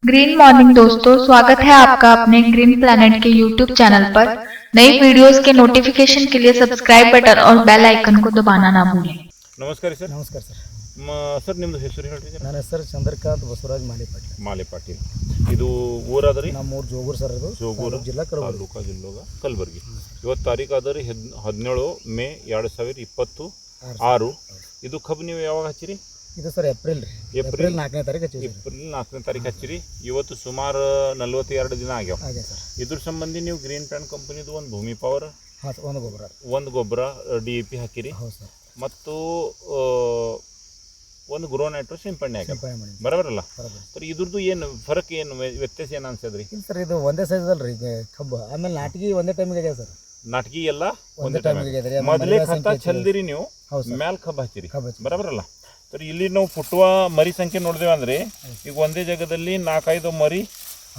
Green morning दोस्तों, स्वागत है आपका अपने ग्रीन प्लैनेट के यूट्यूब चैनल पर। नई वीडियोस के नोटिफिकेशन के लिए सब्सक्राइब बटन और बेल आइकन को दबाना ना भूलें। नमस्कार सर. ನಮಸ್ಕಾರ ಸರ್. ಸರ್ ನಿಮ್ಮದು ಹೆಸರು ಹೇಳ್ರಿ ಸರ್. ನನ್ನ ಹೆಸರು ಚಂದ್ರಕಾಂತ್ ಬಸವರಾಜ್ ಮಾಲೆ ಪಾಟೀಲ್. ಇದು ಊರಾದ್ರಿ ನಮ್ಮ ಊರು ಜೋಗೂರು ಸರ್. ಅದು ಜೋಗೂರು ಜಿಲ್ಲಾ ತಾಲೂಕಾ ಕಲಬುರಗಿ. ಇವತ್ತು ತಾರೀಕು ಆದ್ರಿ 17 ಮೇ 2026. ಇದು ಕಬ್ಬು ನೀವು ಯಾವಾಗ ಹಚ್ಚಿರಿ? ಇದು ಸರ್ ಏಪ್ರಿಲ್ 4ನೇ ತಾರೀಕು ಹಚ್ಚಿರಿ. ಏಪ್ರಿಲ್ 4ನೇ ತಾರೀಕು ಹಚ್ಚಿರಿ. ಇವತ್ತು ಸುಮಾರು 42 ದಿನ ಆಗ್ಯಾವ. ಇದ್ರ ಸಂಬಂಧಿ ನೀವು ಗ್ರೀನ್ ಪ್ಲಾಂಟ್ ಕಂಪನಿದು ಒಂದು ಭೂಮಿ ಪವರ್ ಒಂದು ಗೊಬ್ಬರ DAP ಹಾಕಿರಿ. ಮತ್ತು ಒಂದು ಗ್ರೋ ನೈಟ್ರೋ ಸಿಂಪಡಣೆ ಆಗಿ ಬರಬರಲ್ಲ ಸರ್. ಇದ್ರದ್ದು ಏನು ಫರಕ್, ಏನು ವ್ಯತ್ಯಾಸ ಏನು ಅನ್ಸದ್ರಿ? ಸರ್ ಇದು ಒಂದೇ ಸೈಜ್ ಅಲ್ರಿ ಕಬ್ಬು. ಆಮೇಲೆ ನಾಟಗಿ ಒಂದೇ ಟೈಮಿಗೆ ಇದೆ ಸರ್. ನಾಟಗಿ ಎಲ್ಲ ಒಂದೇ ಟೈಮಿಗೆ ಮೊದಲೇ ಖತ ಚೆಲ್ದಿರಿ ನೀವು, ಮ್ಯಾಲ್ ಕಬ್ಬು ಹಚ್ಚಿರಿ ಬರಬರಲ್ಲ ಸರ್. ಇಲ್ಲಿ ನಾವು ಫುಟ್ಟುವ ಮರಿ ಸಂಖ್ಯೆ ನೋಡಿದೇವೆ ಅಂದ್ರೆ ಈಗ ಒಂದೇ ಜಾಗದಲ್ಲಿ 4-5 ಮರಿ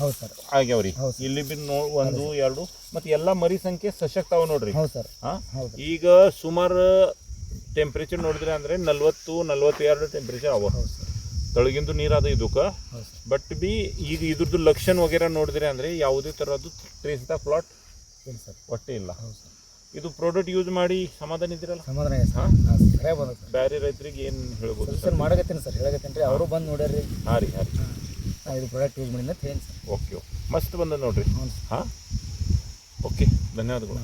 ಹೌದು ಸರ್ ಆಗ್ಯಾವ್ರಿ. ಇಲ್ಲಿ ಬಿ 1, 2 ಮತ್ತು ಎಲ್ಲ ಮರಿ ಸಂಖ್ಯೆ ಸಶಕ್ತ ಅವ ನೋಡ್ರಿ. ಹೌದು ಸರ್. ಈಗ ಸುಮಾರು ಟೆಂಪ್ರೇಚರ್ ನೋಡಿದ್ರೆ ಅಂದರೆ 40-42 ಟೆಂಪ್ರೇಚರ್ ಅವ. ತಳಗಿಂದು ನೀರಾದ ಇದಕ್ಕೆ. ಬಟ್ ಬಿ ಈಗ ಇದ್ರದ್ದು ಲಕ್ಷಣ ವಗೇರ ನೋಡಿದ್ರೆ ಅಂದರೆ ಯಾವುದೇ ಥರದ್ದು ಟ್ರೇಸ್ ದ ಪ್ಲಾಟ್ ಒಟ್ಟೆ ಇಲ್ಲ. ಇದು ಪ್ರಾಡಕ್ಟ್ ಯೂಸ್ ಮಾಡಿ ಸಮಾಧಾನ ಇದ್ದೀರಲ್ಲ? ಬೇರೆ ರೈತರಿಗೆ ಏನು ಹೇಳ್ಬೋದು ಸರ್? ಮಾಡಕತ್ತೀನಿ ಸರ್, ಹೇಳಕತ್ತೀನಿ ರೀ. ಅವರು ಬಂದು ನೋಡ್ಯಾರಿ. ಹಾಂ ರೀ ಇದು ಪ್ರಾಡಕ್ಟ್ ಯೂಸ್ ಮಾಡಿದ್ರೆ ಏನು ಸರ್? ಓಕೆ ಮಸ್ತ್ ಬಂದ ನೋಡ್ರಿ. ಹಾಂ ಓಕೆ, ಧನ್ಯವಾದಗಳು.